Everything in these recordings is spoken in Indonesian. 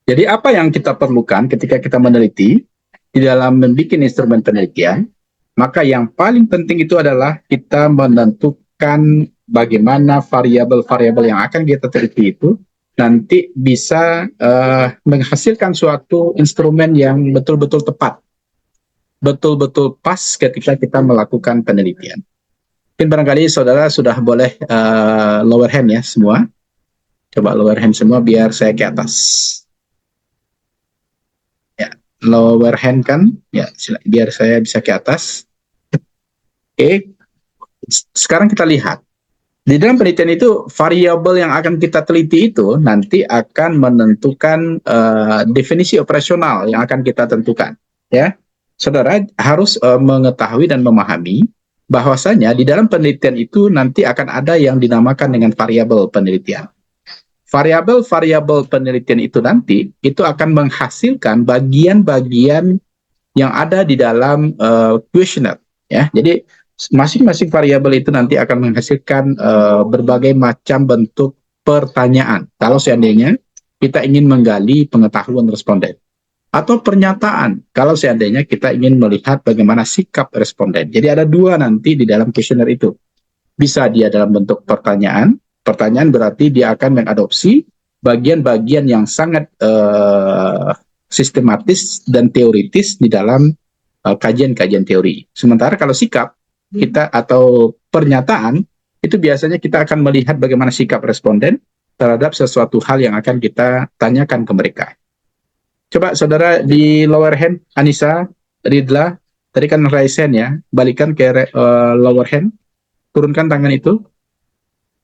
Jadi apa yang kita perlukan ketika kita meneliti di dalam membuat instrumen penelitian, maka yang paling penting itu adalah kita menentukan bagaimana variabel-variabel yang akan kita teliti itu nanti bisa menghasilkan suatu instrumen yang betul-betul tepat, betul-betul pas ketika kita melakukan penelitian. Mungkin barangkali saudara sudah boleh lower hand ya semua. Coba lower hand semua biar saya ke atas. Ya, lower hand kan? Ya, biar saya bisa ke atas. Oke, sekarang kita lihat. Di dalam penelitian itu, variabel yang akan kita teliti itu nanti akan menentukan definisi operasional yang akan kita tentukan. Ya, saudara harus mengetahui dan memahami bahwasanya di dalam penelitian itu nanti akan ada yang dinamakan dengan variabel penelitian. Variabel-variabel penelitian itu nanti itu akan menghasilkan bagian-bagian yang ada di dalam kuesioner. Ya, jadi masing-masing variabel itu nanti akan menghasilkan berbagai macam bentuk pertanyaan. Kalau seandainya kita ingin menggali pengetahuan responden. Atau pernyataan, kalau seandainya kita ingin melihat bagaimana sikap responden. Jadi ada dua nanti di dalam kuesioner itu. Bisa dia dalam bentuk pertanyaan. Pertanyaan berarti dia akan mengadopsi bagian-bagian yang sangat sistematis dan teoritis di dalam kajian-kajian teori. Sementara kalau sikap kita atau pernyataan itu biasanya kita akan melihat bagaimana sikap responden terhadap sesuatu hal yang akan kita tanyakan ke mereka. Coba saudara di lower hand, Anissa, Ridla, tadi kan raise hand ya, balikan ke lower hand, turunkan tangan itu.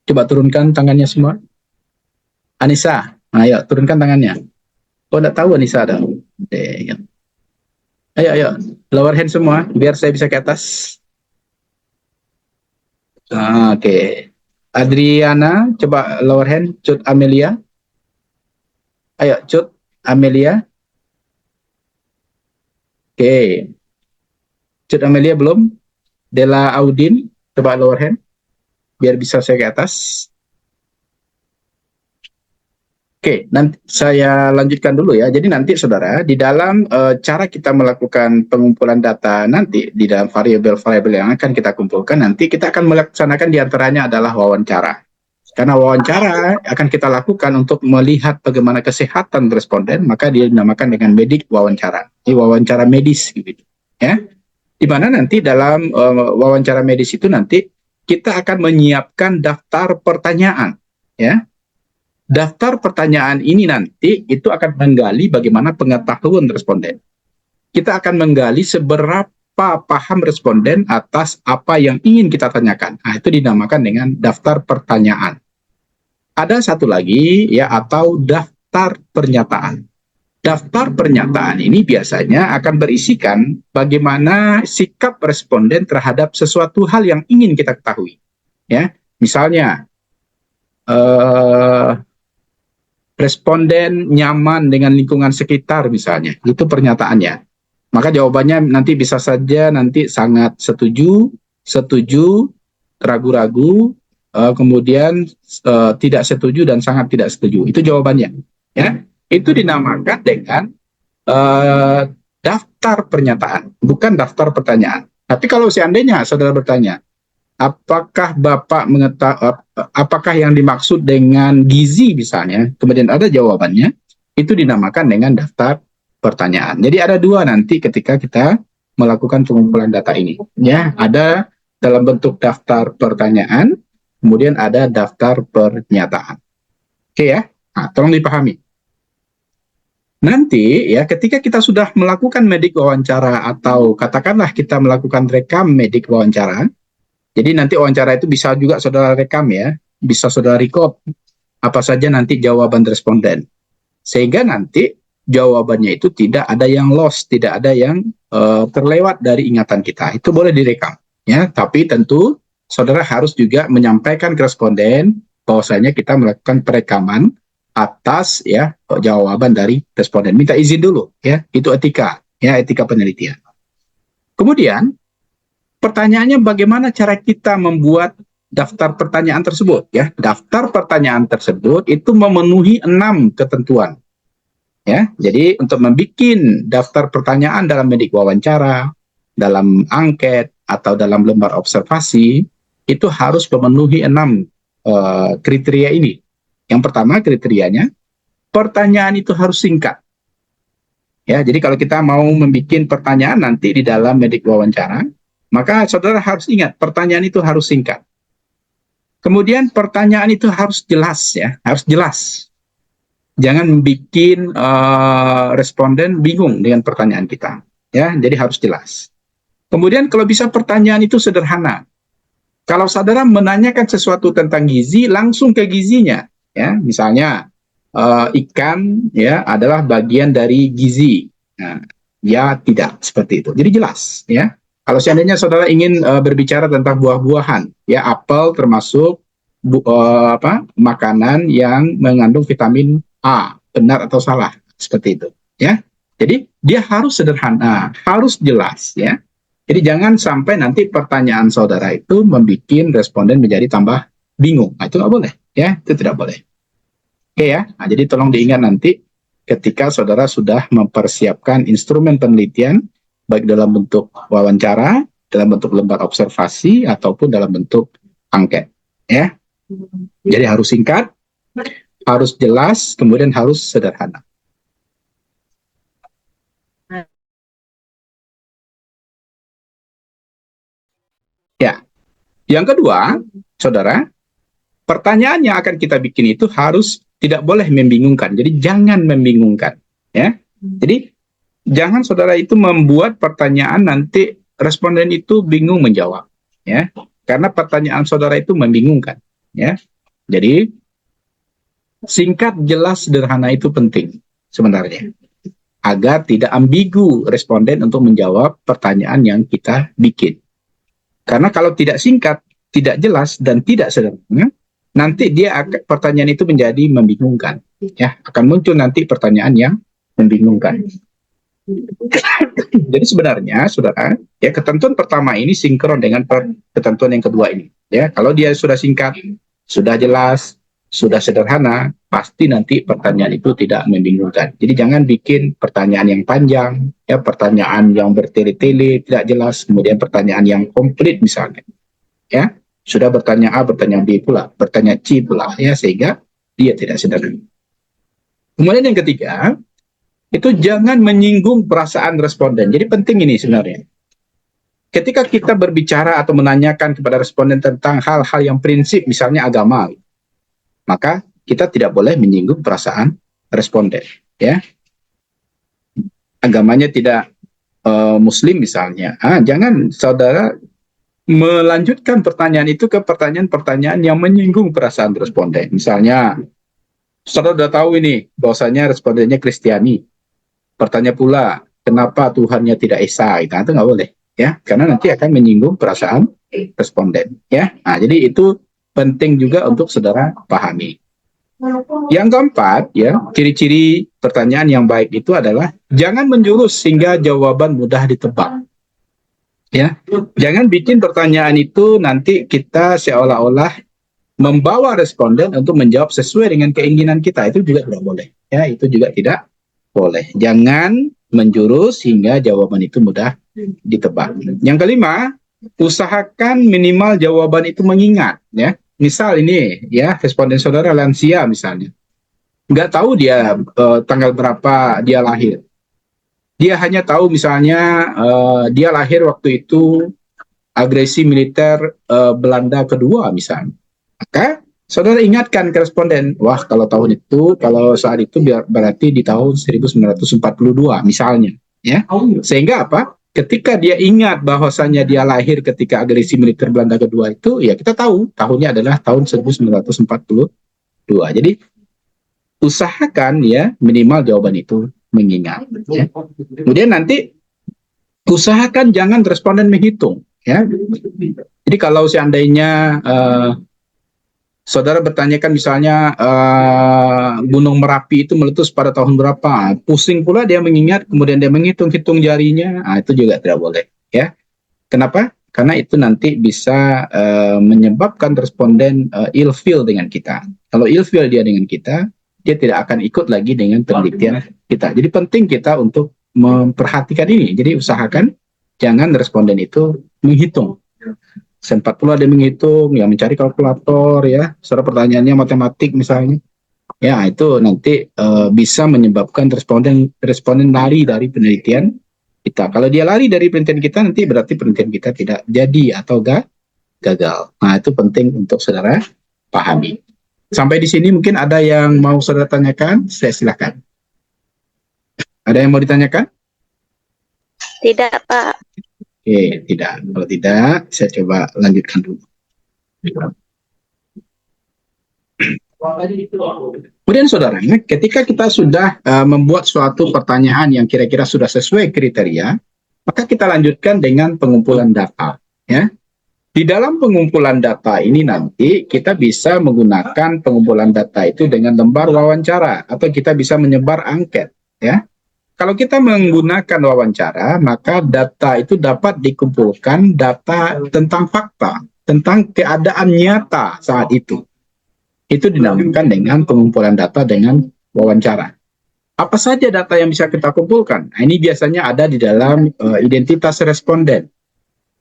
Coba turunkan tangannya semua. Anissa, ayo turunkan tangannya. Oh, enggak tahu Anissa ada. Ayo, lower hand semua, biar saya bisa ke atas. Oke. Adriana, coba lower hand. Cut Amelia. Ayo, Cut Amelia. Oke. Cut Amelia belum? Dela Audin, coba lower hand. Biar bisa saya ke atas. Oke, nanti saya lanjutkan dulu ya. Jadi nanti saudara, di dalam cara kita melakukan pengumpulan data nanti, di dalam variabel-variabel yang akan kita kumpulkan, nanti kita akan melaksanakan diantaranya adalah wawancara. Karena wawancara akan kita lakukan untuk melihat bagaimana kesehatan responden, maka dia dinamakan dengan medik wawancara. Ini wawancara medis gitu. Ya. Di mana nanti dalam wawancara medis itu nanti kita akan menyiapkan daftar pertanyaan, ya. Daftar pertanyaan ini nanti itu akan menggali bagaimana pengetahuan responden. Kita akan menggali seberapa paham responden atas apa yang ingin kita tanyakan. Nah, itu dinamakan dengan daftar pertanyaan. Ada satu lagi ya, atau daftar pernyataan. Daftar pernyataan ini biasanya akan berisikan bagaimana sikap responden terhadap sesuatu hal yang ingin kita ketahui. Ya, misalnya responden nyaman dengan lingkungan sekitar misalnya, itu pernyataannya. Maka jawabannya nanti bisa saja nanti sangat setuju, ragu-ragu, kemudian tidak setuju dan sangat tidak setuju. Itu jawabannya. Ya. Itu dinamakan dengan daftar pernyataan, bukan daftar pertanyaan. Tapi kalau seandainya saudara bertanya, apakah Bapak apakah yang dimaksud dengan gizi misalnya, kemudian ada jawabannya, itu dinamakan dengan daftar pertanyaan. Jadi ada dua nanti ketika kita melakukan pengumpulan data ini. Ya, ada dalam bentuk daftar pertanyaan, kemudian ada daftar pernyataan. Oke ya, nah, tolong dipahami. Nanti ya ketika kita sudah melakukan medik wawancara atau katakanlah kita melakukan rekam medik wawancara, jadi nanti wawancara itu bisa juga saudara rekam ya, bisa saudara record apa saja nanti jawaban responden. Sehingga nanti jawabannya itu tidak ada yang lost, tidak ada yang terlewat dari ingatan kita. Itu boleh direkam ya, tapi tentu saudara harus juga menyampaikan ke responden bahwasanya kita melakukan perekaman atas ya jawaban dari responden. Minta izin dulu ya, itu etika ya, etika penelitian. Kemudian pertanyaannya bagaimana cara kita membuat daftar pertanyaan tersebut ya. Daftar pertanyaan tersebut itu memenuhi 6 ketentuan. Ya, jadi untuk membuat daftar pertanyaan dalam bidik wawancara, dalam angket atau dalam lembar observasi itu harus memenuhi 6 kriteria ini. Yang pertama kriterianya, pertanyaan itu harus singkat. Ya, jadi kalau kita mau membuat pertanyaan nanti di dalam bidik wawancara, maka saudara harus ingat pertanyaan itu harus singkat. Kemudian pertanyaan itu harus jelas ya, harus jelas. Jangan bikin responden bingung dengan pertanyaan kita. Ya, jadi harus jelas. Kemudian kalau bisa pertanyaan itu sederhana. Kalau saudara menanyakan sesuatu tentang gizi, langsung ke gizinya. Ya, misalnya ikan ya adalah bagian dari gizi. Nah, ya tidak seperti itu. Jadi jelas ya. Kalau seandainya saudara ingin berbicara tentang buah-buahan, ya apel termasuk makanan yang mengandung vitamin A, benar atau salah, seperti itu ya. Jadi dia harus sederhana, harus jelas ya. Jadi jangan sampai nanti pertanyaan saudara itu membuat responden menjadi tambah bingung. Nah, itu nggak boleh ya, itu tidak boleh. Oke ya. Nah, jadi tolong diingat nanti ketika saudara sudah mempersiapkan instrumen penelitian baik dalam bentuk wawancara, dalam bentuk lembar observasi ataupun dalam bentuk angket ya. Jadi harus singkat, harus jelas, kemudian harus sederhana. Ya, yang kedua, saudara, pertanyaan yang akan kita bikin itu harus tidak boleh membingungkan. Jadi jangan membingungkan, ya. Jadi jangan saudara itu membuat pertanyaan nanti responden itu bingung menjawab, ya. Karena pertanyaan saudara itu membingungkan, ya. Jadi singkat, jelas, sederhana itu penting sebenarnya, agar tidak ambigu responden untuk menjawab pertanyaan yang kita bikin. Karena kalau tidak singkat, tidak jelas, dan tidak sederhana, nanti pertanyaan itu menjadi membingungkan. Ya, akan muncul nanti pertanyaan yang membingungkan. Jadi sebenarnya, saudara, ya ketentuan pertama ini sinkron dengan ketentuan yang kedua ini. Ya, kalau dia sudah singkat, sudah jelas, sudah sederhana, pasti nanti pertanyaan itu tidak membingungkan. Jadi jangan bikin pertanyaan yang panjang, ya pertanyaan yang bertele-tele, tidak jelas, kemudian pertanyaan yang komplit misalnya. Ya, sudah bertanya A, bertanya B pula, bertanya C pula, ya sehingga dia tidak sederhana. Kemudian yang ketiga, itu jangan menyinggung perasaan responden. Jadi penting ini sebenarnya. Ketika kita berbicara atau menanyakan kepada responden tentang hal-hal yang prinsip, misalnya agama, maka kita tidak boleh menyinggung perasaan responden. Ya, agamanya tidak Muslim misalnya, jangan saudara melanjutkan pertanyaan itu ke pertanyaan-pertanyaan yang menyinggung perasaan responden. Misalnya, saudara sudah tahu ini bahwasanya respondennya Kristiani. Bertanya pula, kenapa Tuhannya tidak Esa? Itu nggak boleh, ya, karena nanti akan menyinggung perasaan responden. Ya, nah, jadi itu penting juga untuk saudara pahami. Yang keempat, ya, ciri-ciri pertanyaan yang baik itu adalah jangan menjurus sehingga jawaban mudah ditebak. Ya, jangan bikin pertanyaan itu nanti kita seolah-olah membawa responden untuk menjawab sesuai dengan keinginan kita. Itu juga tidak boleh. Ya, itu juga tidak boleh. Jangan menjurus hingga jawaban itu mudah ditebak. Yang kelima, usahakan minimal jawaban itu mengingat. Ya, misal ini, ya, responden saudara lansia misalnya, nggak tahu dia tanggal berapa dia lahir. Dia hanya tahu misalnya dia lahir waktu itu agresi militer Belanda kedua misalnya. Maka saudara ingatkan ke responden, wah kalau tahun itu, kalau saat itu berarti di tahun 1942 misalnya. Ya, sehingga apa? Ketika dia ingat bahwasannya dia lahir ketika agresi militer Belanda kedua itu, ya kita tahu tahunnya adalah tahun 1942. Jadi usahakan ya minimal jawaban itu mengingat. Ya. Kemudian nanti usahakan jangan responden menghitung. Ya. Jadi kalau seandainya saudara bertanyakan misalnya Gunung Merapi itu meletus pada tahun berapa, pusing pula dia mengingat, kemudian dia menghitung-hitung jarinya, itu juga tidak boleh. Ya, kenapa? Karena itu nanti bisa menyebabkan responden ilfeel dengan kita. Kalau ilfeel dia dengan kita, dia tidak akan ikut lagi dengan penelitian kita. Jadi penting kita untuk memperhatikan ini. Jadi usahakan jangan responden itu menghitung. 40 ada yang menghitung, ya mencari kalkulator, ya, secara pertanyaannya matematik misalnya. Ya, itu nanti bisa menyebabkan responden lari dari penelitian kita. Kalau dia lari dari penelitian kita, nanti berarti penelitian kita tidak jadi atau gagal. Nah, itu penting untuk saudara pahami. Sampai di sini mungkin ada yang mau saudara tanyakan, saya silakan. Ada yang mau ditanyakan? Tidak, Pak. Oke, tidak. Kalau tidak, saya coba lanjutkan dulu. Kemudian saudara, ketika kita sudah membuat suatu pertanyaan yang kira-kira sudah sesuai kriteria, maka kita lanjutkan dengan pengumpulan data. Ya, di dalam pengumpulan data ini nanti kita bisa menggunakan pengumpulan data itu dengan lembar wawancara atau kita bisa menyebar angket. Ya, kalau kita menggunakan wawancara, maka data itu dapat dikumpulkan data tentang fakta, tentang keadaan nyata saat itu. Itu dinamakan dengan pengumpulan data dengan wawancara. Apa saja data yang bisa kita kumpulkan? Nah, ini biasanya ada di dalam identitas responden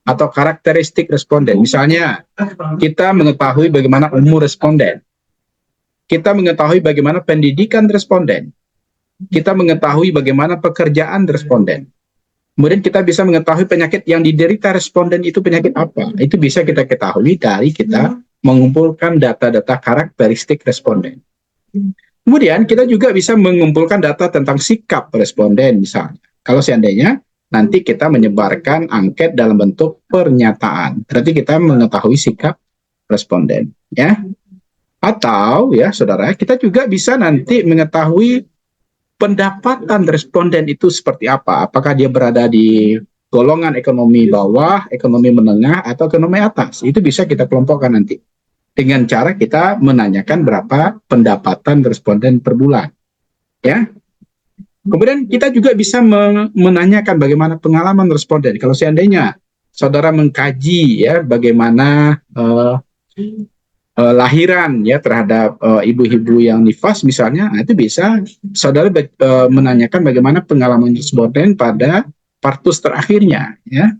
atau karakteristik responden. Misalnya, kita mengetahui bagaimana umur responden. Kita mengetahui bagaimana pendidikan responden. Kita mengetahui bagaimana pekerjaan responden. Kemudian kita bisa mengetahui penyakit yang diderita responden itu penyakit apa. Itu bisa kita ketahui dari kita mengumpulkan data-data karakteristik responden. Kemudian kita juga bisa mengumpulkan data tentang sikap responden misalnya. Kalau seandainya nanti kita menyebarkan angket dalam bentuk pernyataan, berarti kita mengetahui sikap responden, ya. Atau ya saudara, kita juga bisa nanti mengetahui pendapatan responden itu seperti apa. Apakah dia berada di golongan ekonomi bawah, ekonomi menengah, atau ekonomi atas. Itu bisa kita kelompokkan nanti. Dengan cara kita menanyakan berapa pendapatan responden per bulan. Ya. Kemudian kita juga bisa menanyakan bagaimana pengalaman responden. Kalau seandainya saudara mengkaji ya bagaimana lahiran ya terhadap ibu-ibu yang nifas misalnya, nah itu bisa saudara menanyakan bagaimana pengalaman responden pada partus terakhirnya, ya,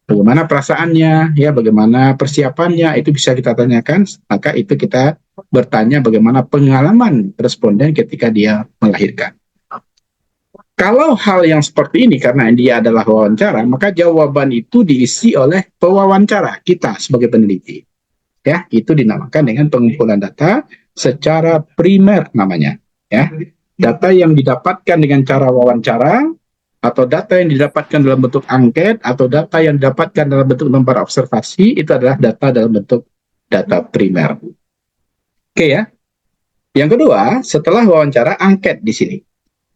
bagaimana perasaannya, ya, bagaimana persiapannya, itu bisa kita tanyakan. Maka itu kita bertanya bagaimana pengalaman responden ketika dia melahirkan. Kalau hal yang seperti ini karena dia adalah wawancara, maka jawaban itu diisi oleh pewawancara kita sebagai peneliti. Ya, itu dinamakan dengan pengumpulan data secara primer namanya. Ya, data yang didapatkan dengan cara wawancara, atau data yang didapatkan dalam bentuk angket, atau data yang didapatkan dalam bentuk lembar observasi, itu adalah data dalam bentuk data primer. Oke ya. Yang kedua, setelah wawancara, angket di sini.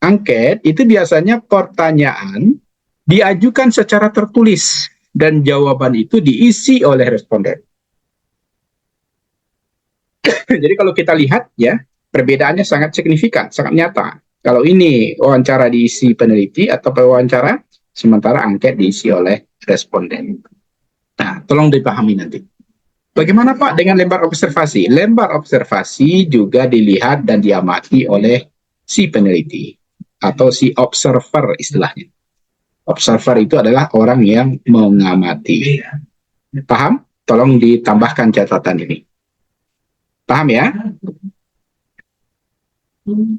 Angket itu biasanya pertanyaan diajukan secara tertulis dan jawaban itu diisi oleh responden. Jadi kalau kita lihat ya, perbedaannya sangat signifikan, sangat nyata. Kalau ini wawancara diisi peneliti atau wawancara, sementara angket diisi oleh responden. Nah, tolong dipahami nanti. Bagaimana Pak dengan lembar observasi? Lembar observasi juga dilihat dan diamati oleh si peneliti atau si observer istilahnya. Observer itu adalah orang yang mengamati. Paham? Tolong ditambahkan catatan ini. Paham ya?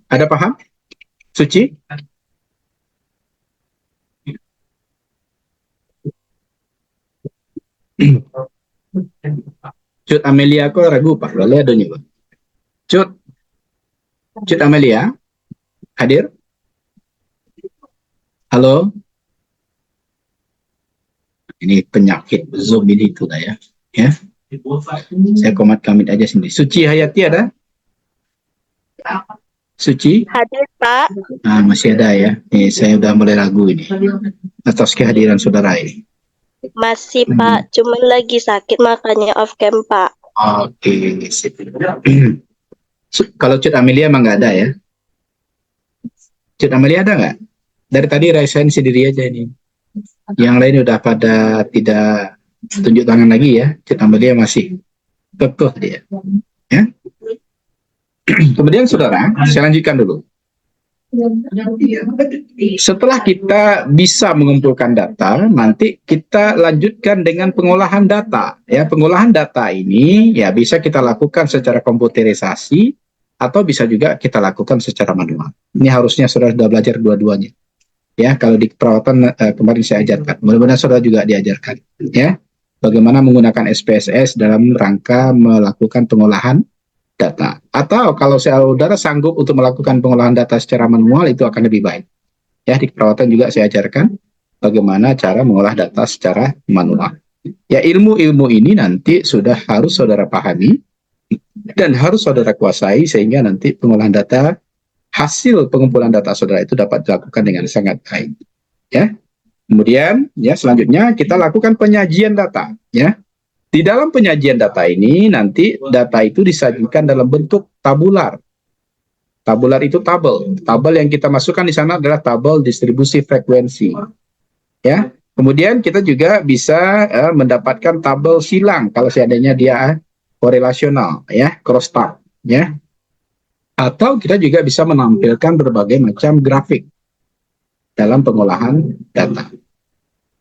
Ada paham? Suci? Cut Amelia ko ragu Pak. Boleh ada nyoba. Cut Amelia, hadir? Halo? Ini penyakit Zoom ini itu lah ya. Ya. Saya komat kamit aja sendiri. Suci Hayati ada? Suci? Hadir, Pak. Nah, masih ada ya. Nih, saya udah mulai ragu ini atas kehadiran saudara ini. Masih, Pak. Cuman lagi sakit makanya off cam, Pak. Oke, sip. Kalau Cut Amelia emang nggak ada ya? Cut Amelia ada nggak? Dari tadi Raisen sendiri aja ini. Yang lain udah pada tidak tunjuk tangan lagi ya. Cut Amelia masih kekeh dia. Ya? Kemudian saudara, saya lanjutkan dulu. Setelah kita bisa mengumpulkan data, nanti kita lanjutkan dengan pengolahan data. Ya, pengolahan data ini ya bisa kita lakukan secara komputerisasi atau bisa juga kita lakukan secara manual. Ini harusnya saudara sudah belajar dua-duanya. Ya, kalau di perawatan kemarin saya ajarkan, mudah-mudahan saudara juga diajarkan. Ya, bagaimana menggunakan SPSS dalam rangka melakukan pengolahan data. Atau kalau saudara sanggup untuk melakukan pengolahan data secara manual, itu akan lebih baik. Ya, di perawatan juga saya ajarkan bagaimana cara mengolah data secara manual. Ya, ilmu-ilmu ini nanti sudah harus saudara pahami dan harus saudara kuasai sehingga nanti pengolahan data, hasil pengumpulan data saudara itu dapat dilakukan dengan sangat baik. Ya. Kemudian, ya selanjutnya kita lakukan penyajian data. Ya. Di dalam penyajian data ini, nanti data itu disajikan dalam bentuk tabular. Tabular itu tabel. Tabel yang kita masukkan di sana adalah tabel distribusi frekuensi. Ya. Kemudian kita juga bisa mendapatkan tabel silang kalau seandainya dia korelasional, ya, crosstalk, ya. Atau kita juga bisa menampilkan berbagai macam grafik dalam pengolahan data.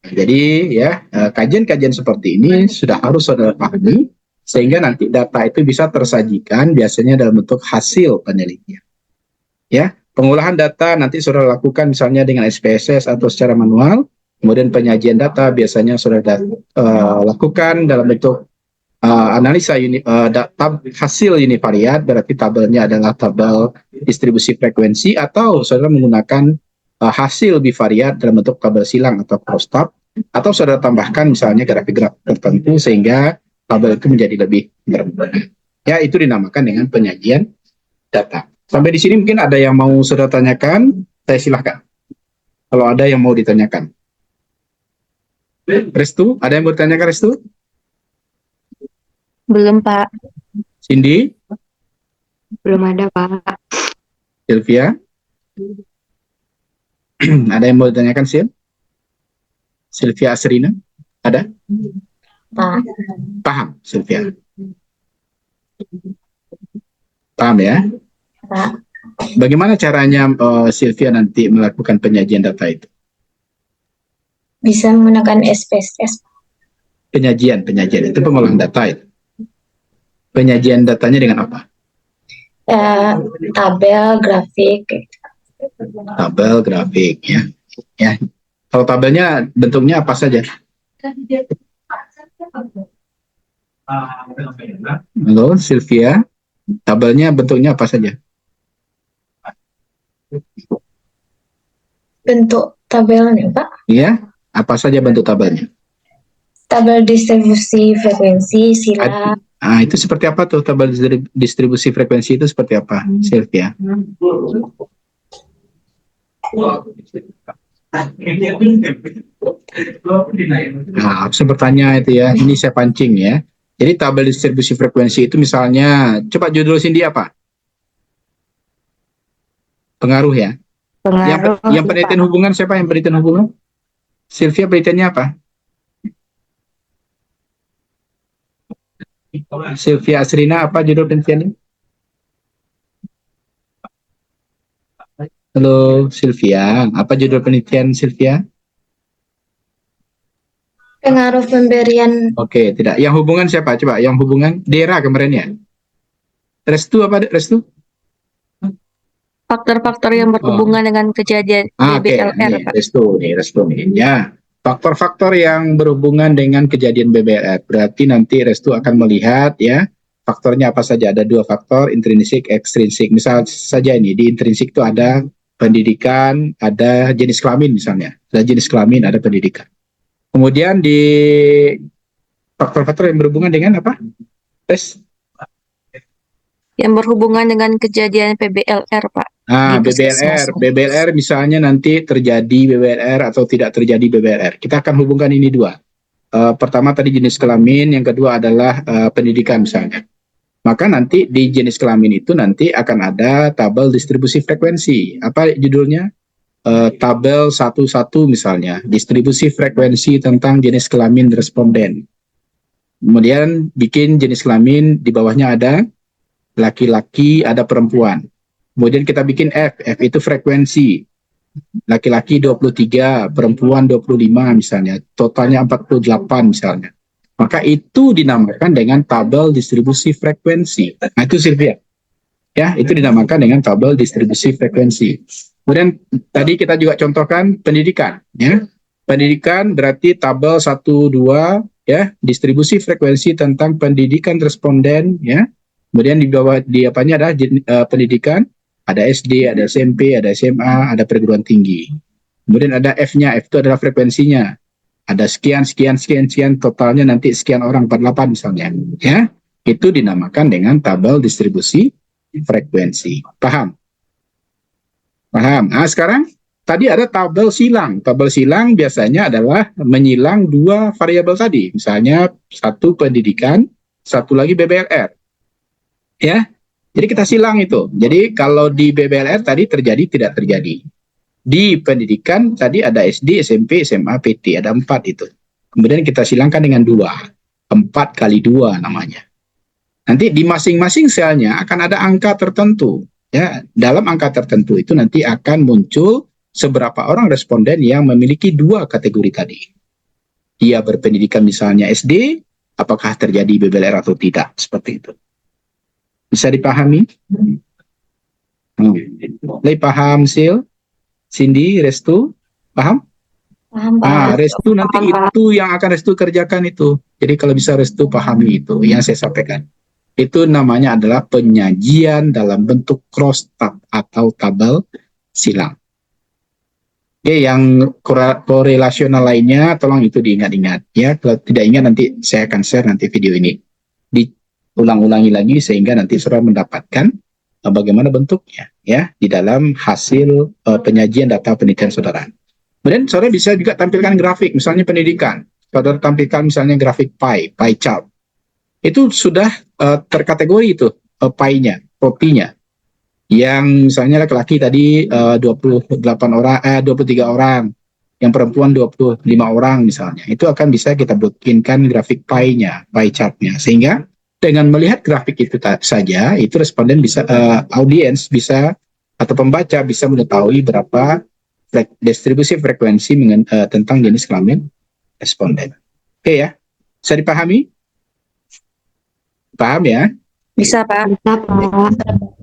Jadi ya, kajian-kajian seperti ini sudah harus saudara pahami sehingga nanti data itu bisa tersajikan biasanya dalam bentuk hasil penelitian. Ya, pengolahan data nanti saudara lakukan misalnya dengan SPSS atau secara manual. Kemudian penyajian data biasanya saudara lakukan dalam bentuk analisa hasil univariat, berarti tabelnya adalah tabel distribusi frekuensi, atau saudara menggunakan hasil bivariat dalam bentuk tabel silang atau crosstalk, atau saudara tambahkan misalnya grafik-grafik tertentu sehingga tabel itu menjadi lebih berguna. Ya, itu dinamakan dengan penyajian data. Sampai di sini mungkin ada yang mau saudara tanyakan, saya silahkan. Kalau ada yang mau ditanyakan. Restu, ada yang mau ditanyakan Restu? Belum, Pak. Cindy? Belum ada, Pak. Sylvia? Ada yang mau ditanyakan, Sil? Sylvia Asrina? Ada? Pak. Paham, Sylvia? Paham ya? Pak. Bagaimana caranya Sylvia nanti melakukan penyajian data itu? Bisa menggunakan SPSS. Penyajian itu pengolahan data itu. Penyajian datanya dengan apa? Tabel, grafik. Tabel, grafik, ya. Ya. Kalau tabelnya bentuknya apa saja? Halo, Sylvia. Tabelnya bentuknya apa saja? Bentuk tabelnya, Pak? Iya, apa saja bentuk tabelnya? Tabel distribusi frekuensi, silang. Itu seperti apa tuh tabel distribusi frekuensi itu seperti apa, Sylvia? Nah, saya bertanya itu ya, ini saya pancing ya. Jadi tabel distribusi frekuensi itu misalnya, coba judul Cindy apa? Pengaruh ya? Pengaruh. Yang penelitian hubungan siapa yang penelitian hubungan? Sylvia penelitiannya apa? Sylvia Asrina apa judul penelitiannya? Halo Sylvia, apa judul penelitian Sylvia? Pengaruh pemberian. Oke, tidak. Yang hubungan siapa? Coba, yang hubungan Dera kemarin ya? Restu apa, Restu? Faktor-faktor yang berhubungan dengan kejadian BBLR, Pak. Restu nih. Ya, faktor-faktor yang berhubungan dengan kejadian BBLR. Berarti nanti Restu akan melihat ya, faktornya apa saja. Ada dua faktor, intrinsik, ekstrinsik. Misal saja ini, di intrinsik itu ada pendidikan, ada jenis kelamin misalnya. Ada jenis kelamin, ada pendidikan. Kemudian di faktor-faktor yang berhubungan dengan apa? Tes? Yang berhubungan dengan kejadian PBLR, Pak. BBLR misalnya nanti terjadi BBLR atau tidak terjadi BBLR. Kita akan hubungkan ini dua. Pertama tadi jenis kelamin, yang kedua adalah pendidikan misalnya. Maka nanti di jenis kelamin itu nanti akan ada tabel distribusi frekuensi. Apa judulnya? Tabel 11 misalnya, distribusi frekuensi tentang jenis kelamin responden. Kemudian bikin jenis kelamin, di bawahnya ada laki-laki, ada perempuan. Kemudian kita bikin F itu frekuensi. Laki-laki 23, perempuan 25 misalnya, totalnya 48 misalnya. Maka itu dinamakan dengan tabel distribusi frekuensi. Nah, itu Sylvia. Ya, itu dinamakan dengan tabel distribusi frekuensi. Kemudian tadi kita juga contohkan pendidikan, ya. Pendidikan berarti tabel 1 2 ya, distribusi frekuensi tentang pendidikan responden, ya. Kemudian di bawah di apanya ada pendidikan, ada SD, ada SMP, ada SMA, ada perguruan tinggi. Kemudian ada F-nya, F itu adalah frekuensinya. Ada sekian, totalnya nanti sekian orang, 48 misalnya. Ya, itu dinamakan dengan tabel distribusi frekuensi. Paham? Paham. Nah, sekarang tadi ada tabel silang. Tabel silang biasanya adalah menyilang dua variabel tadi. Misalnya satu pendidikan, satu lagi BBLR. Ya, jadi kita silang itu. Jadi kalau di BBLR tadi terjadi, tidak terjadi. Di pendidikan tadi ada SD, SMP, SMA, PT. Ada 4 itu. Kemudian kita silangkan dengan 2. 4 kali 2 namanya. Nanti di masing-masing selnya akan ada angka tertentu. Ya, dalam angka tertentu itu nanti akan muncul seberapa orang responden yang memiliki 2 kategori tadi. Dia berpendidikan misalnya SD, apakah terjadi BBLR atau tidak, seperti itu. Bisa dipahami? Mulai paham, Sil? Cindy, Restu? Paham? Paham, Ah, Pak. Restu nanti itu yang akan Restu kerjakan itu. Jadi kalau bisa Restu pahami itu yang saya sampaikan. Itu namanya adalah penyajian dalam bentuk crosstab atau tabel silang. Oke, yang korelasional lainnya tolong itu diingat-ingat ya. Kalau tidak ingat nanti saya akan share nanti video ini. Diulang-ulangi lagi sehingga nanti saudara mendapatkan bagaimana bentuknya ya di dalam hasil penyajian data penelitian saudara. Kemudian saudara bisa juga tampilkan grafik, misalnya pendidikan. Saudara tampilkan misalnya grafik pie chart. Itu sudah terkategori itu pie-nya, topinya. Yang misalnya laki-laki tadi 23 orang, yang perempuan 25 orang misalnya. Itu akan bisa kita bikinkan grafik pie-nya, pie chart-nya. Sehingga dengan melihat grafik itu saja, itu responden bisa, audiens bisa, atau pembaca bisa mengetahui berapa distribusi frekuensi tentang jenis kelamin responden. Oke ya, bisa dipahami? Paham ya? Bisa, Pak.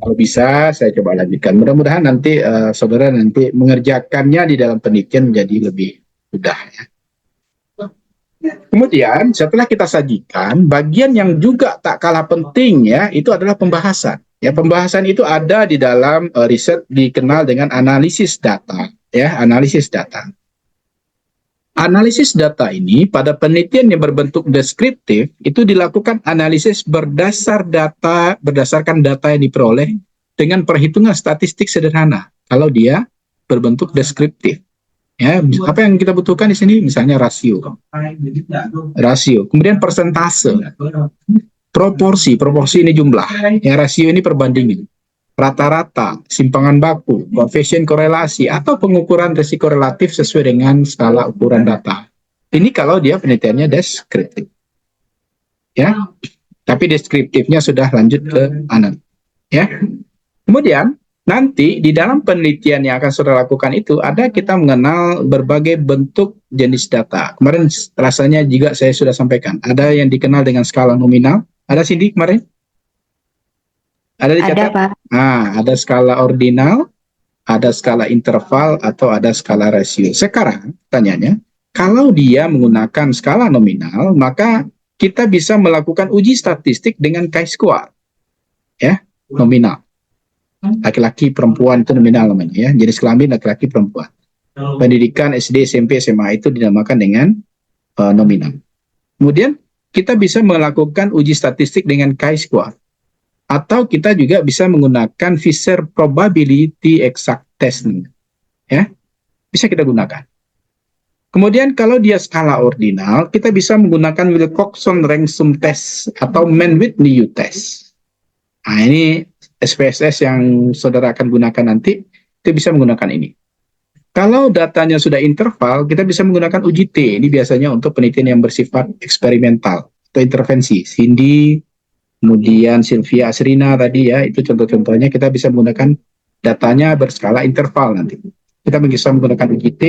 Kalau bisa, saya coba lanjutkan. Mudah-mudahan nanti saudara nanti mengerjakannya di dalam penelitian menjadi lebih mudah ya. Kemudian setelah kita sajikan, bagian yang juga tak kalah penting ya, itu adalah pembahasan. Ya, pembahasan itu ada di dalam riset dikenal dengan analisis data. Ya, analisis data. Analisis data ini pada penelitian yang berbentuk deskriptif itu dilakukan analisis berdasarkan data yang diperoleh dengan perhitungan statistik sederhana. Kalau dia berbentuk deskriptif. Ya, apa yang kita butuhkan di sini misalnya rasio, kemudian persentase, proporsi ini jumlah, ya rasio ini perbandingan, rata-rata, simpangan baku, koefisien korelasi atau pengukuran resiko relatif sesuai dengan skala ukuran data. Ini kalau dia penelitiannya deskriptif, ya. Tapi deskriptifnya sudah lanjut ke analis, ya. Kemudian nanti di dalam penelitian yang akan saudara lakukan itu ada kita mengenal berbagai bentuk jenis data. Kemarin rasanya juga saya sudah sampaikan. Ada yang dikenal dengan skala nominal. Ada Cindy kemarin? Ada dicatat? Ada, Pak. Nah, ada skala ordinal, ada skala interval, atau ada skala rasio. Sekarang tanyanya, kalau dia menggunakan skala nominal, maka kita bisa melakukan uji statistik dengan chi-square. Ya, nominal. Laki-laki perempuan itu nominal namanya ya, jenis kelamin laki-laki perempuan. Pendidikan SD, SMP, SMA itu dinamakan dengan nominal. Kemudian kita bisa melakukan uji statistik dengan chi-square, atau kita juga bisa menggunakan Fisher probability exact test, ya, bisa kita gunakan. Kemudian kalau dia skala ordinal, kita bisa menggunakan Wilcoxon-Ransom test atau Mann-Whitney test. Nah, ini SPSS yang saudara akan gunakan nanti, itu bisa menggunakan ini. Kalau datanya sudah interval, kita bisa menggunakan uji T. Ini biasanya untuk penelitian yang bersifat eksperimental atau intervensi. Cindy kemudian Sylvia Asrina tadi ya, itu contoh-contohnya kita bisa menggunakan datanya berskala interval nanti. Kita bisa menggunakan uji T,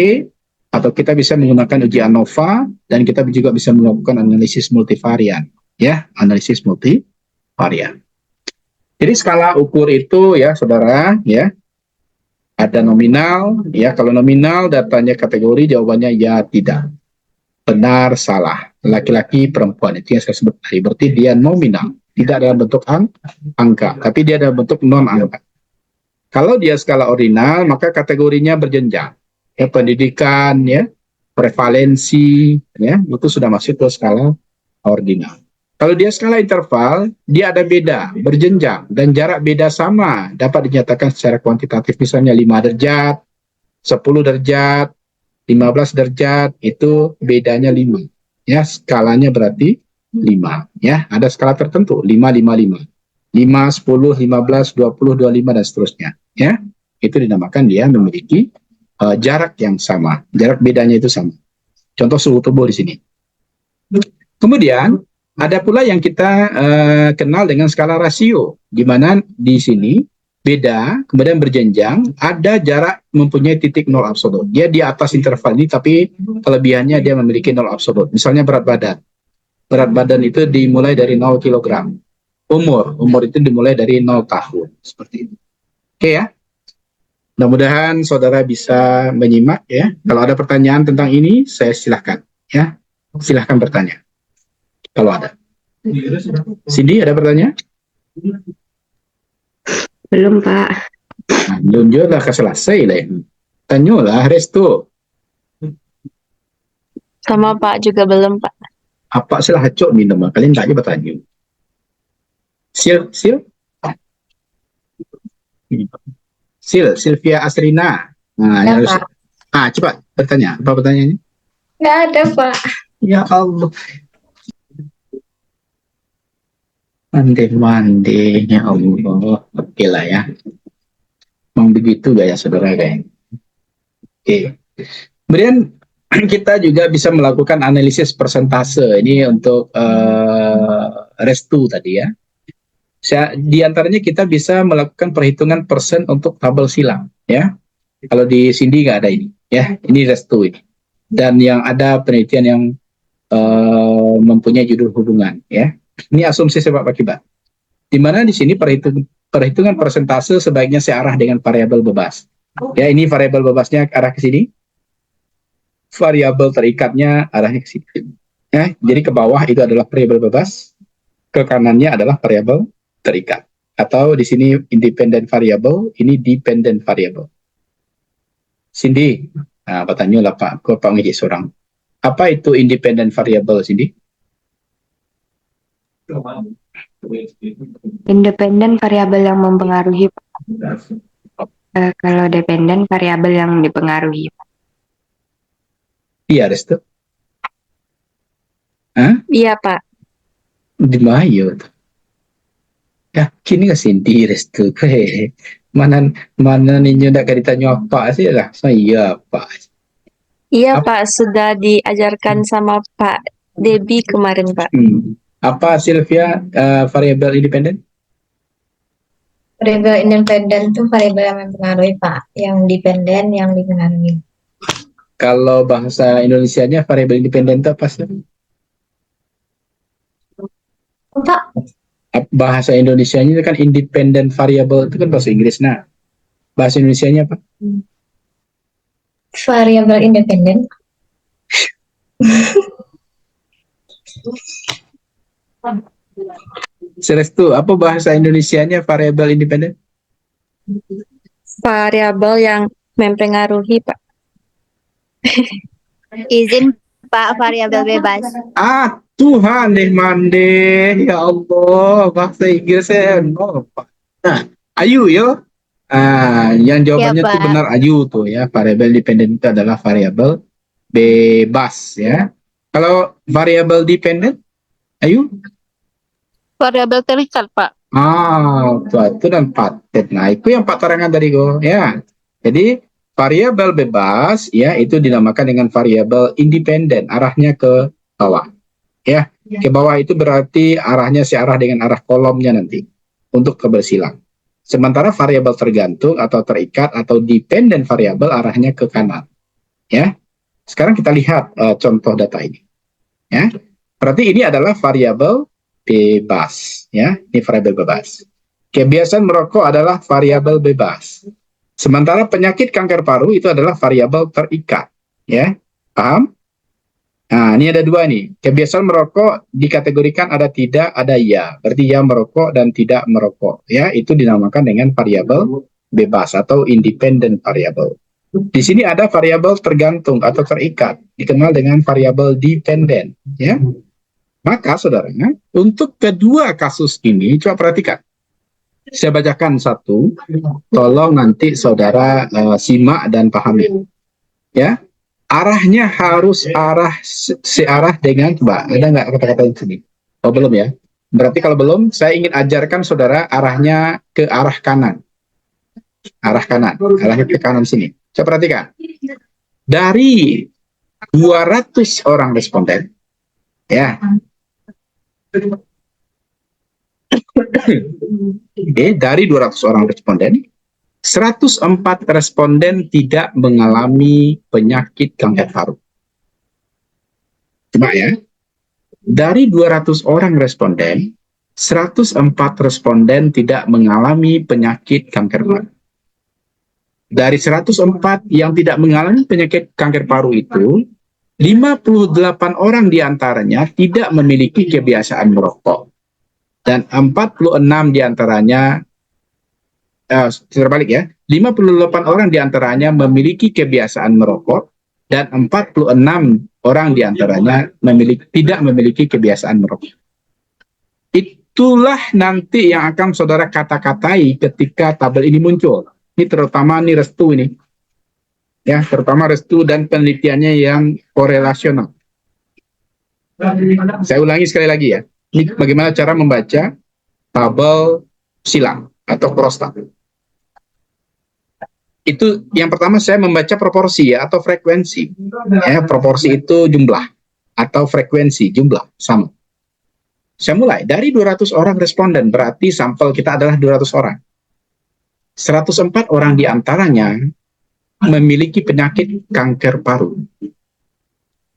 atau kita bisa menggunakan uji ANOVA, dan kita juga bisa melakukan analisis multivarian, ya, analisis multivarian. Jadi skala ukur itu ya, saudara, ya, ada nominal, ya, kalau nominal datanya kategori, jawabannya ya, tidak, benar, salah, laki-laki, perempuan, itu yang saya sebut tadi, berarti dia nominal, tidak dalam bentuk angka, tapi dia dalam bentuk non-angka. Kalau dia skala ordinal, maka kategorinya berjenjang. Ya, pendidikan, ya, prevalensi, ya, itu sudah masuk ke skala ordinal. Kalau dia skala interval, dia ada beda, berjenjang, dan jarak beda sama dapat dinyatakan secara kuantitatif, misalnya 5 derajat, 10 derajat, 15 derajat, itu bedanya 5. Ya, skalanya berarti 5. Ya, ada skala tertentu, 5, 5, 5. 5, 10, 15, 20, 25, dan seterusnya. Ya, itu dinamakan dia memiliki jarak yang sama, jarak bedanya itu sama. Contoh suhu tubuh di sini. Kemudian ada pula yang kita kenal dengan skala rasio, di mana di sini beda, kemudian berjenjang, ada jarak mempunyai titik nol absolut. Dia di atas interval ini, tapi kelebihannya dia memiliki nol absolut. Misalnya berat badan. Berat badan itu dimulai dari 0 kg. Umur itu dimulai dari 0 tahun. Seperti itu. Oke ya. Mudah-mudahan saudara bisa menyimak ya. Kalau ada pertanyaan tentang ini, saya silahkan ya. Silahkan bertanya. Kalau ada. Cindy, ada pertanyaan? Belum, Pak. Nah, belum lah selesai lah. Tanyalah resto. Sama Pak juga belum, Pak. Apa sih lah cok minum? Kalian tak aja bertanya. Sylvia Asrina. Nah, Ya, harus. Pak. Cepat bertanya. Apa pertanyaannya? Nggak ada, Pak. Ya Allah. Mande, ya Allah. Oke lah ya. Memang begitu gaya saudara kayak. Oke. Kemudian kita juga bisa melakukan analisis persentase. Ini untuk restu tadi ya. Di antaranya kita bisa melakukan perhitungan persen untuk tabel silang ya. Kalau di Cindy nggak ada ini ya. Ini restu ini. Dan yang ada penelitian yang mempunyai judul hubungan ya. Ini asumsi sebab akibat. Di mana di sini perhitungan persentase sebaiknya searah dengan variabel bebas. Ya, ini variabel bebasnya arah ke sini. Variabel terikatnya arahnya ke sini. Ya, jadi ke bawah itu adalah variabel bebas, ke kanannya adalah variabel terikat. Atau di sini independent variable, ini dependent variable. Cindy, bertanya lah Pak, ke Pak Ngijik seorang. Apa itu independent variable, Cindy? Independen variabel yang mempengaruhi, Pak. Kalau dependen variabel yang dipengaruhi, Pak. Iya, Restu. Iya, Pak. Di Mayo. Ya, kini nggak Cindy, Restu. Mana ninyo nak ditanya apa sih lah? Saya Pak. Iya, Pak. Sudah diajarkan sama Pak Debbie kemarin, Pak. Apa Sylvia variabel independen? Variabel independen itu variabel yang mempengaruhi, Pak. Yang dependen yang dipengaruhi. Kalau bahasa Indonesianya variabel independen itu apa sih? Pak, Bahasa Indonesianya itu kan independent variable, itu kan bahasa Inggris. Nah, bahasa Indonesianya apa? variabel independen. Serestu, apa bahasa Indonesianya variabel independen? Variabel yang mempengaruhi, Pak. Izin Pak, variabel bebas. Tuhan deh mande, ya Allah, bahasa Inggrisnya no. Nah, Ayu yo. Yang jawabannya Ya, tuh Pak. benar Ayu tuh ya, variabel independen itu adalah variabel bebas ya. Kalau variabel dependent, Ayu? Variabel terikat, Pak. Itu dan patet. Nah, itu yang Pak terangkan tadi go ya. Jadi variabel bebas ya itu dinamakan dengan variabel independen, arahnya ke bawah. Ya, ke bawah itu berarti arahnya searah dengan arah kolomnya nanti untuk tabel silang. Sementara variabel tergantung atau terikat atau dependent variabel arahnya ke kanan. Ya. Sekarang kita lihat contoh data ini. Ya. Berarti ini adalah variabel bebas, ya. Ini variabel bebas. Kebiasaan merokok adalah variabel bebas. Sementara penyakit kanker paru itu adalah variabel terikat, ya. Paham? Nah, ini ada dua nih. Kebiasaan merokok dikategorikan ada tidak, ada ya. Berarti ya merokok dan tidak merokok. Ya, itu dinamakan dengan variabel bebas atau independent variable. Di sini ada variabel tergantung atau terikat, dikenal dengan variabel dependent. Ya, maka saudara, untuk kedua kasus ini coba perhatikan. Saya bacakan satu, tolong nanti saudara simak dan pahami. Ya. Arahnya harus searah dengan, coba ada nggak kata-kata di sini? Oh belum ya? Berarti kalau belum, saya ingin ajarkan saudara arahnya ke arah kanan. Arah kanan, arahnya ke kanan sini. Coba perhatikan. Dari 200 orang responden, ya. Dari 200 orang responden, 104 responden tidak mengalami penyakit kanker paru. Coba ya, dari 200 orang responden, 104 responden tidak mengalami penyakit kanker paru. Dari 104 yang tidak mengalami penyakit kanker paru itu, 58 orang diantaranya tidak memiliki kebiasaan merokok. Dan 46 diantaranya terbalik ya, 58 orang diantaranya memiliki kebiasaan merokok dan 46 orang diantaranya tidak memiliki kebiasaan merokok. Itulah nanti yang akan saudara kata-katai ketika tabel ini muncul. Ini terutama nih restu ini, ya terutama restu dan penelitiannya yang korelasional. Saya ulangi sekali lagi ya. Ini bagaimana cara membaca tabel silang atau crosstab. Itu yang pertama saya membaca proporsi ya atau frekuensi. Ya, proporsi itu jumlah atau frekuensi jumlah sama. Saya mulai dari 200 orang responden, berarti sampel kita adalah 200 orang. 104 orang diantaranya memiliki penyakit kanker paru.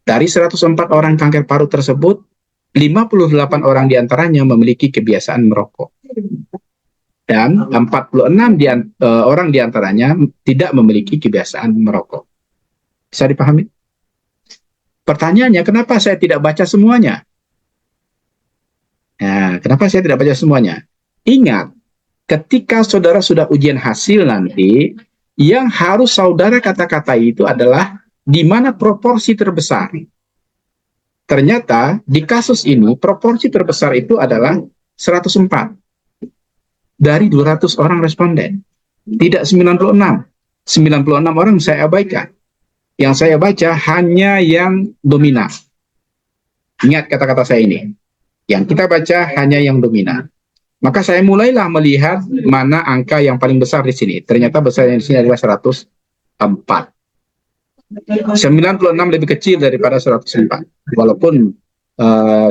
Dari 104 orang kanker paru tersebut, 58 orang diantaranya memiliki kebiasaan merokok. Dan 46 orang diantaranya tidak memiliki kebiasaan merokok. Bisa dipahami? Pertanyaannya, kenapa saya tidak baca semuanya? Nah, kenapa saya tidak baca semuanya? Ingat, ketika saudara sudah ujian hasil nanti, yang harus saudara kata-katai itu adalah di mana proporsi terbesar. Ternyata di kasus ini proporsi terbesar itu adalah 104. Dari 200 orang responden. Tidak 96. 96 orang saya abaikan. Yang saya baca hanya yang dominan. Ingat kata-kata saya ini. Yang kita baca hanya yang dominan. Maka saya mulailah melihat mana angka yang paling besar di sini. Ternyata besarnya di sini adalah 104. 96 lebih kecil daripada 104. Walaupun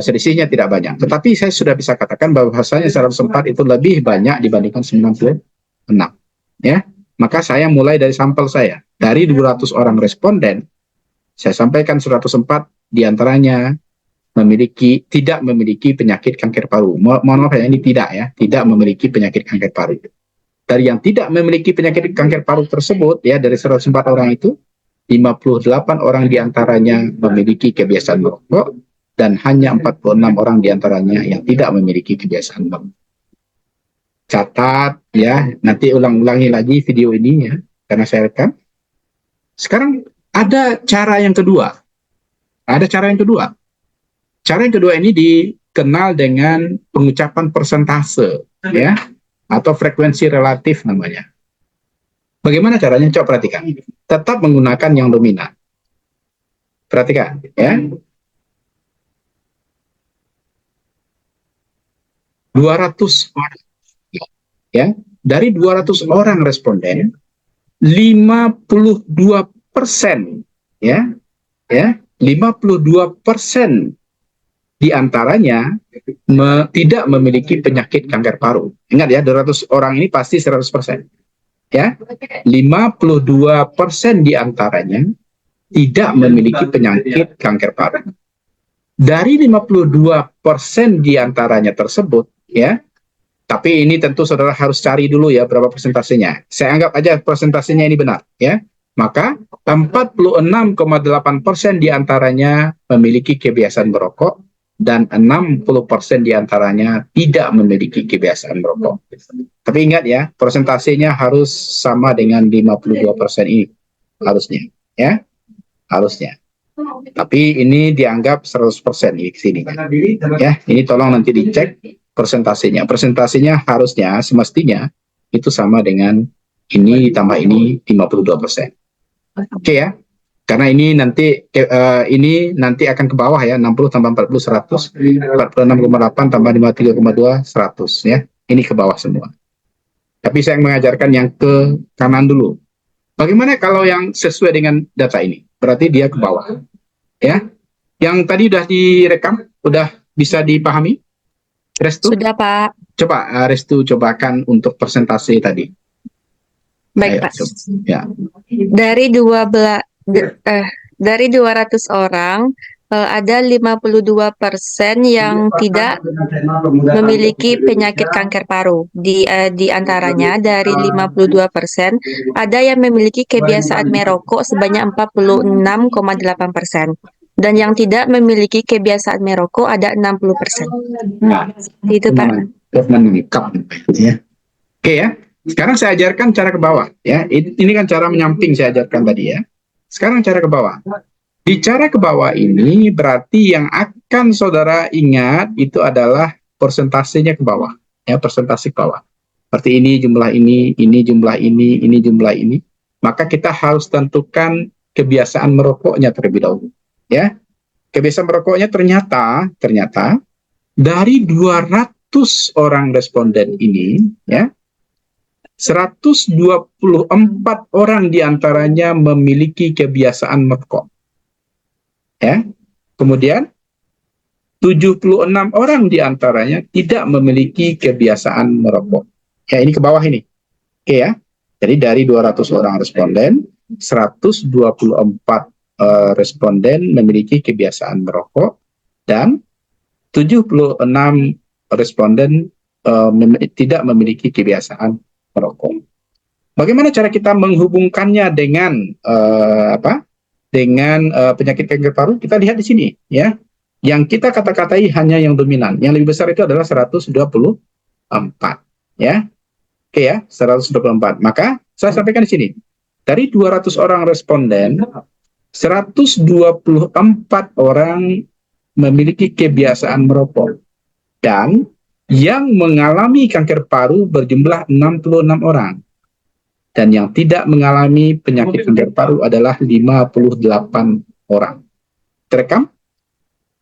selisihnya tidak banyak. Tetapi saya sudah bisa katakan bahwa bahwasanya 104 itu lebih banyak dibandingkan 96. Ya. Maka saya mulai dari sampel saya. Dari 200 orang responden, saya sampaikan 104 diantaranya tidak memiliki penyakit kanker paru. Mohon maaf ya, ini tidak ya. Tidak memiliki penyakit kanker paru. Dari yang tidak memiliki penyakit kanker paru tersebut, ya dari 104 orang itu, 58 orang diantaranya memiliki kebiasaan merokok, dan hanya 46 orang diantaranya yang tidak memiliki kebiasaan merokok. Catat ya, nanti ulangi lagi video ini ya, karena saya rekam. Sekarang ada cara yang kedua. Cara yang kedua ini dikenal dengan pengucapan persentase ya, atau frekuensi relatif namanya. Bagaimana caranya? Coba perhatikan. Tetap menggunakan yang dominan. Perhatikan ya. 200 orang. Ya, dari 200 orang responden, 52% ya, 52% di antaranya tidak memiliki penyakit kanker paru. Ingat ya, 200 orang ini pasti 100%. Ya, 52% di antaranya tidak memiliki penyakit kanker paru. Dari 52% di antaranya tersebut, ya, tapi ini tentu saudara harus cari dulu ya berapa persentasenya. Saya anggap aja persentasenya ini benar, ya. Maka 46,8% di antaranya memiliki kebiasaan merokok dan 60% di antaranya tidak memiliki kebiasaan merokok. Tapi ingat ya, persentasenya harus sama dengan 52% ini harusnya, ya. Harusnya. Tapi ini dianggap 100% di sini. Ya, ini tolong nanti dicek persentasenya. Persentasenya harusnya semestinya itu sama dengan ini ditambah ini 52%. Oke ya. Karena ini nanti akan ke bawah ya, 60 tambah 40 100, 46,8 tambah 53,2 100 ya. Ini ke bawah semua. Tapi saya mengajarkan yang ke kanan dulu. Bagaimana kalau yang sesuai dengan data ini? Berarti dia ke bawah. Ya. Yang tadi udah direkam, udah bisa dipahami? Restu? Sudah, Pak. Coba Restu cobakan untuk persentase tadi. Baik, Ayo, Pak. coba. Ya. Dari 200 orang, ada 52% yang tidak memiliki penyakit kanker paru. Di antaranya dari 52% ada yang memiliki kebiasaan merokok sebanyak 46,8%. Dan yang tidak memiliki kebiasaan merokok ada 60%. Nah, Itu, Pak. Ya. Oke ya. Sekarang saya ajarkan cara ke bawah ya. Ini kan cara menyamping saya ajarkan tadi ya. Sekarang cara ke bawah. Di cara ke bawah ini berarti yang akan saudara ingat itu adalah persentasenya ke bawah. Ya, persentase ke bawah. Seperti ini jumlah ini jumlah ini jumlah ini. Maka kita harus tentukan kebiasaan merokoknya terlebih dahulu. Ya. Kebiasaan merokoknya ternyata dari 200 orang responden ini ya, 124 orang diantaranya memiliki kebiasaan merokok. Ya. Kemudian 76 orang diantaranya tidak memiliki kebiasaan merokok. Ya, ini ke bawah ini. Oke ya. Jadi dari 200 orang responden, 124 responden memiliki kebiasaan merokok dan 76 responden tidak memiliki kebiasaan merokok. Bagaimana cara kita menghubungkannya dengan penyakit kanker paru? Kita lihat di sini ya. Yang kita kata-katai hanya yang dominan. Yang lebih besar itu adalah 124 ya. Oke ya, 124. Maka saya sampaikan di sini. Dari 200 orang responden, 124 orang memiliki kebiasaan merokok. Dan yang mengalami kanker paru berjumlah 66 orang. Dan yang tidak mengalami penyakit kanker paru adalah 58 orang. Terekam?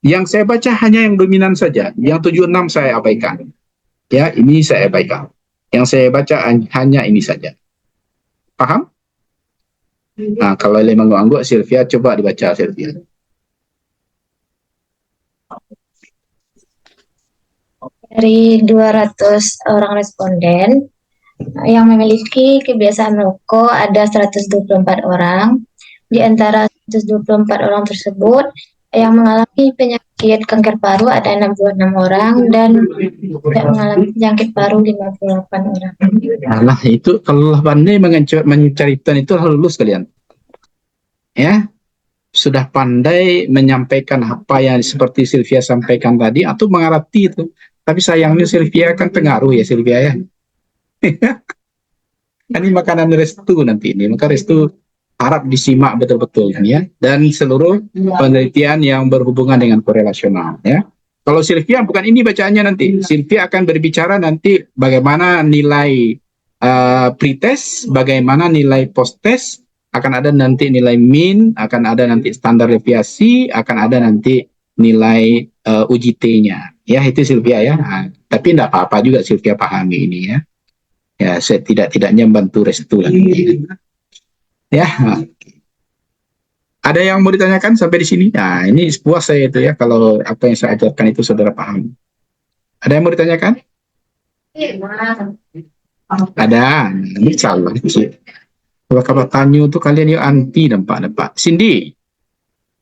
Yang saya baca hanya yang dominan saja. Yang 76 saya abaikan. Ya, ini saya abaikan. Yang saya baca hanya ini saja. Paham? Nah, kalau lemang angguk Sylvia, coba dibaca Sylvia. Dari 200 orang responden yang memiliki kebiasaan merokok ada 124 orang. Di antara 124 orang tersebut yang mengalami penyakit kanker paru ada 66 orang dan tidak mengalami penyakit paru 58 orang. Nah, itu kalau pandai menceritakan itu lulus kalian. Ya. Sudah pandai menyampaikan apa yang seperti Sylvia sampaikan tadi atau mengerti itu. Tapi sayangnya Sylvia kan pengaruh ya Sylvia ya. Ini makanan Restu nanti ini. Maka Restu harap disimak betul-betul ya. Dan seluruh penelitian yang berhubungan dengan korelasional ya. Kalau Sylvia bukan ini bacaannya nanti. Sylvia akan berbicara nanti bagaimana nilai pretest, bagaimana nilai post-test, akan ada nanti nilai mean, akan ada nanti standar deviasi, akan ada nanti nilai uji T-nya. Ya, itu Sylvia ya. Nah, tapi tidak apa-apa juga Sylvia pahami ini ya. Ya, saya tidak-tidaknya membantu Restu lagi. Ya. Ada yang mau ditanyakan sampai di sini? Nah, ini puas saya itu ya, kalau apa yang saya ajarkan itu saudara paham. Ada yang mau ditanyakan? Ada. Ini salah. Kalau Tanyo tuh kalian yang anti nampak. Cindy.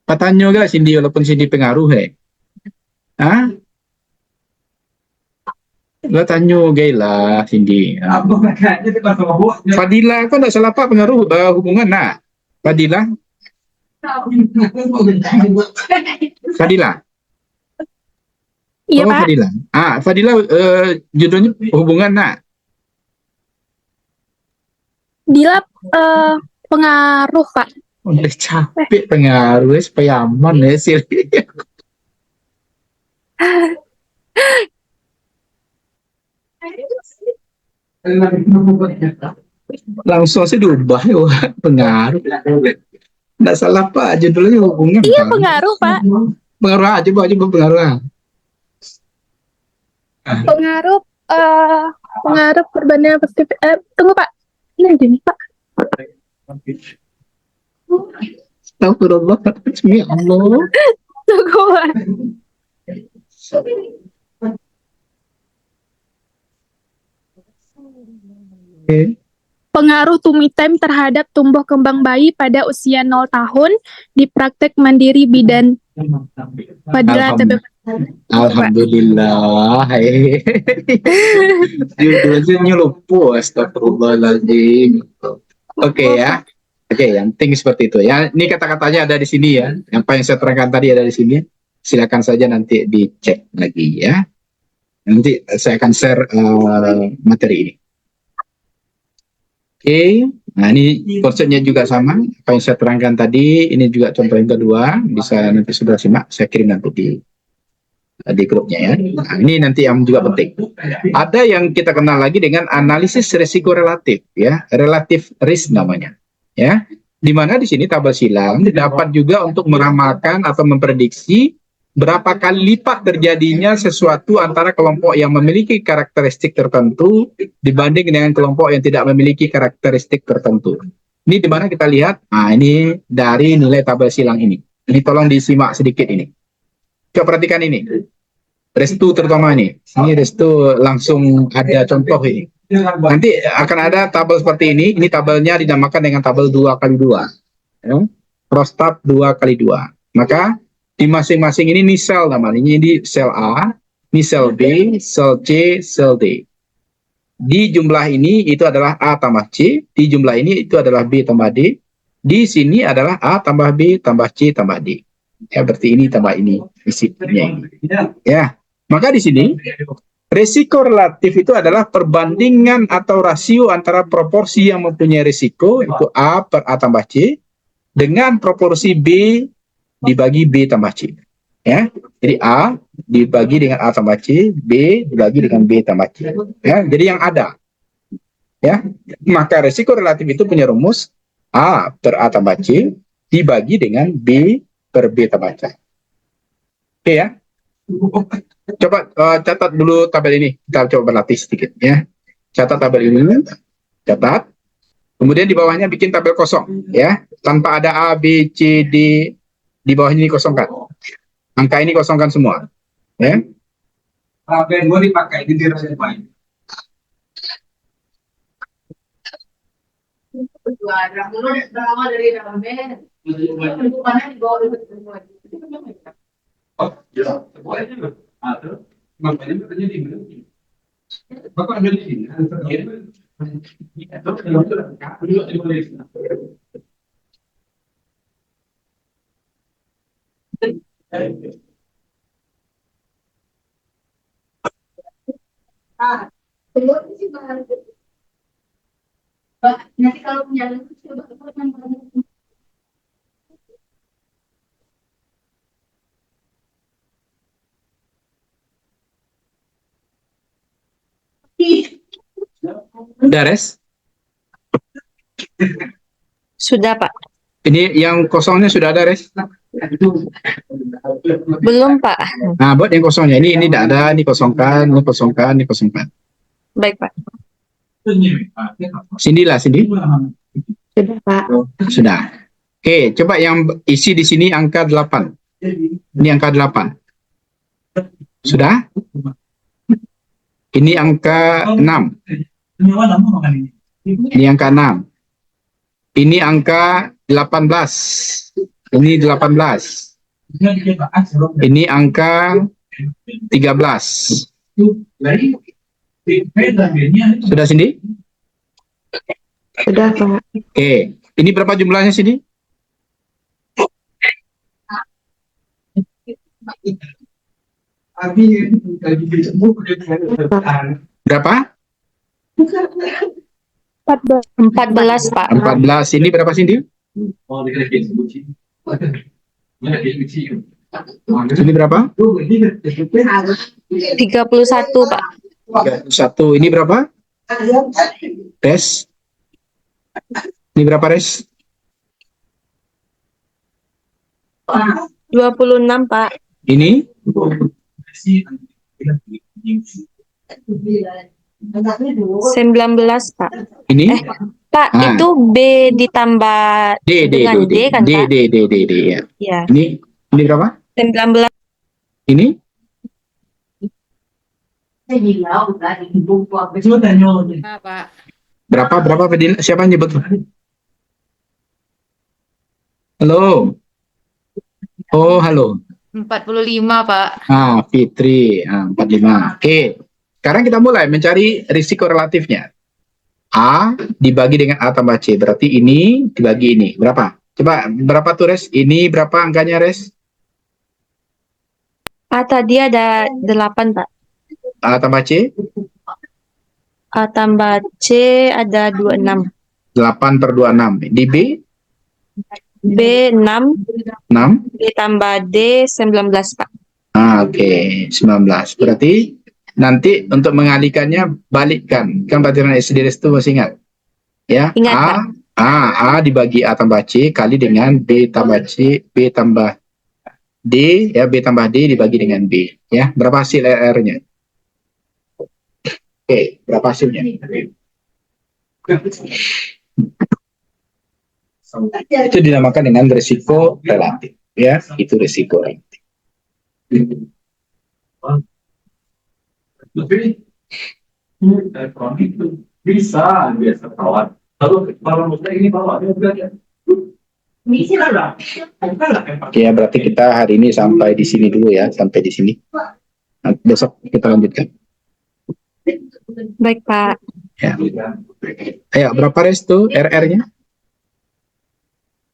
Pak Tanyo gak Cindy, walaupun Cindy pengaruh Hah? Lah Tanyo gay lah Cindy. Fadila kok enggak salah Pak pengaruh hubungan nah. Fadila. Fadila. Iya, Oh, Pak. Fadila. Fadila judulnya hubungan nak. Dila pengaruh, Pak. Udah capek pengaruh supaya aman ya sih. Langsung sih diubah ya pengaruh. Nggak salah Pak, judulnya hubungan. Iya, Pak. pengaruh, Pak. Pengaruh aja pengaruh. Pengaruh perbandingan positif. Tunggu, Pak. Ini gini, Pak. Astagfirullah, ya Allah. Tunggu, Pak. Pengaruh tummy time terhadap tumbuh kembang bayi pada usia 0 tahun di praktek mandiri bidan Fadila TB. Alhamdulillah. Judulnya nyelupu, astagfirullahaladzim. Oke ya. Oke, yang penting seperti itu ya. Ini kata-katanya ada di sini ya. Apa yang saya terangkan tadi ada di sini. Silakan saja nanti dicek lagi ya. Nanti saya akan share materi ini. Oke, nah ini konsepnya juga sama. Apa yang saya terangkan tadi, ini juga contoh yang kedua. Bisa nanti sudah simak, saya kirim nanti di grupnya ya. Nah, ini nanti yang juga penting. Ada yang kita kenal lagi dengan analisis risiko relatif ya, relative risk namanya. Ya, di mana di sini tabel silang dapat juga untuk meramalkan atau memprediksi berapa kali lipat terjadinya sesuatu antara kelompok yang memiliki karakteristik tertentu dibanding dengan kelompok yang tidak memiliki karakteristik tertentu. Ini di mana kita lihat, ini dari nilai tabel silang ini. Ini tolong disimak sedikit ini. Coba perhatikan ini. Restu terutama ini. Ini restu langsung ada contoh ini. Nanti akan ada tabel seperti ini. Ini tabelnya dinamakan dengan tabel 2x2. Ya. Prostat 2x2. Maka di masing-masing ini sel namanya. Ini sel A, ini sel B, sel C, sel D. Di jumlah ini itu adalah A tambah C, di jumlah ini itu adalah B tambah D. Di sini adalah A tambah B tambah C tambah D. Ya, berarti ini tambah ini isinya ini. Ya, maka di sini risiko relatif itu adalah perbandingan atau rasio antara proporsi yang mempunyai risiko itu A per A tambah C dengan proporsi B dibagi B tambah C. Ya, jadi A dibagi dengan A tambah C, B dibagi dengan B tambah C. Ya, jadi yang ada. Ya, maka risiko relatif itu punya rumus A per A tambah C dibagi dengan B per B tambah C. Oke ya. Coba catat dulu tabel ini. Kita coba berlatih sedikit ya. Catat tabel ini. Catat. Kemudian di bawahnya bikin tabel kosong ya, tanpa ada A, B, C, D. Di bawah ini kosongkan. Angka ini kosongkan semua. Ya. Tabel gue dipakai di dirasa lain. Oh, ya. Makanya terjadi begini. Bapak ambil di sini. Nanti kalau punya coba Udah res? Sudah, Pak. Ini yang kosongnya sudah ada res? Belum, Pak. Nah, buat yang kosongnya ini tidak ada, ini kosongkan, ini kosongkan, ini kosongkan. Baik, Pak. Cindy lah, Cindy. Sudah, Pak. Sudah. Oke, coba yang isi di sini angka 8. Ini angka 8. Sudah? Ini angka 6. Ini angka 6. Ini angka 18. Ini 18. Ini angka 13. Sudah, Cindy? Sudah, Pak. Oke. Ini berapa jumlahnya, Cindy? Berapa? 14, Pak. 14. Ini berapa, Cindy? Ini berapa? 31, Pak. 31. Ini berapa? Res? Ini berapa, Res? 26, Pak. Ini? 19, Pak. Ini? Pak, Ah. itu B ditambah dengan D kan, Pak? D, ya. Ya, Ini berapa? 19. Ini? Berapa, Fadil? Siapa yang nyebut? Halo? Oh, halo. 45, Pak. Fitri, 45. Oke, sekarang kita mulai mencari risiko relatifnya. A dibagi dengan A tambah C, berarti ini dibagi ini. Berapa? Coba, berapa tuh, Res? Ini berapa angkanya, Res? A tadi ada 8, Pak. A tambah C? A tambah C ada 26. 8 per 26. Di B? B 6, 6. B tambah D 19, Pak. Oke, 19. Berarti nanti untuk mengalihkannya balikkan. Kan pelajaran SD itu masih ingat? Ya, Ingat, Pak. A dibagi A tambah C kali dengan B tambah C, B tambah D, ya, B tambah D dibagi dengan B. Ya, berapa hasil R-nya? Oke, berapa hasilnya? Itu dinamakan dengan risiko relatif. Ya, itu risiko relatif. Bisa biasa kawan. Kalau mudah ini bawa dia belajar. Ya, berarti kita hari ini sampai di sini dulu ya, sampai di sini. Nah, besok kita lanjutkan. Baik, Pak. Ya. Ayo, berapa res tuh RR-nya?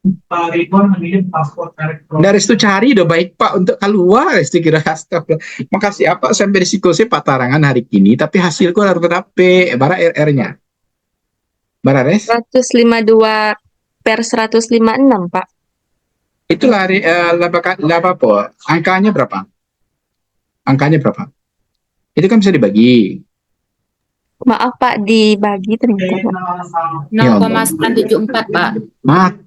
Pak Ridwan mengirim paspor elektronik. Dari situ cari udah baik Pak untuk keluar. Itu kira astagfirullah. Makasih apa sampai risiko saya Pak Tarangan hari ini, tapi hasilku harus berapa? Bara RR-nya. Bara res? 152 per 156, Pak. Itu lari laba apa? Angkanya berapa? Angkanya berapa? Itu kan bisa dibagi. Maaf, Pak, dibagi ternyata, Pak. 0,974, Pak.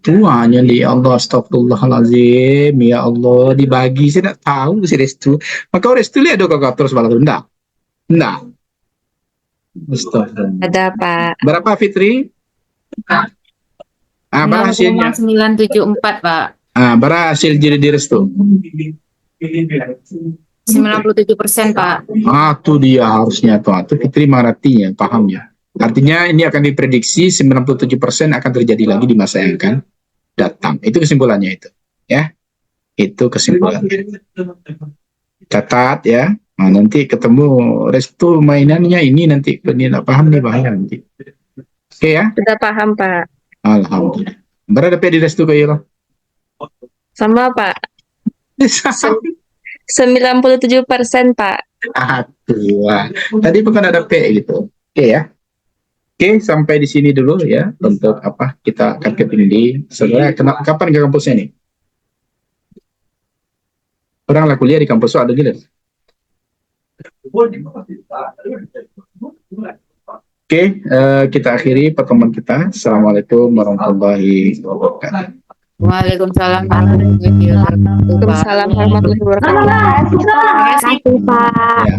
Tuanya ya Allah, astagfirullahaladzim, ya Allah, dibagi, saya tidak tahu si Restu. Maka Restu lihat dong kakak terus balas enggak. Astagfirullah. Ada, Pak. Berapa Fitri? Berapa hasilnya? 0,974, Pak. Berapa hasil jadi di Restu? 97%, Pak. Tuh dia harusnya tuh Fitri mengertinya, pahamnya. Artinya ini akan diprediksi 97% akan terjadi lagi di masa yang akan datang. Itu kesimpulannya itu, ya. Itu kesimpulannya. Catat ya. Nah, nanti ketemu Restu mainannya ini nanti tidak paham nih bahaya nanti. Oke ya. Sudah paham, Pak. Alhamdulillah. Berada di Restu kayak Sama, Pak. 97%, Pak. Wah. Tadi bukan ada P gitu. Oke ya. Oke, sampai di sini dulu ya untuk apa kita akan ketemu sebenarnya kapan ke kampusnya nih? Orang lah kuliah di kampus ada gitu. Oke, kita akhiri pertemuan kita. Assalamualaikum warahmatullahi wabarakatuh. Waalaikumsalam warahmatullahi wabarakatuh, Pak. Waalaikumsalam warahmatullahi wabarakatuh. Terima kasih, Pak. Ya.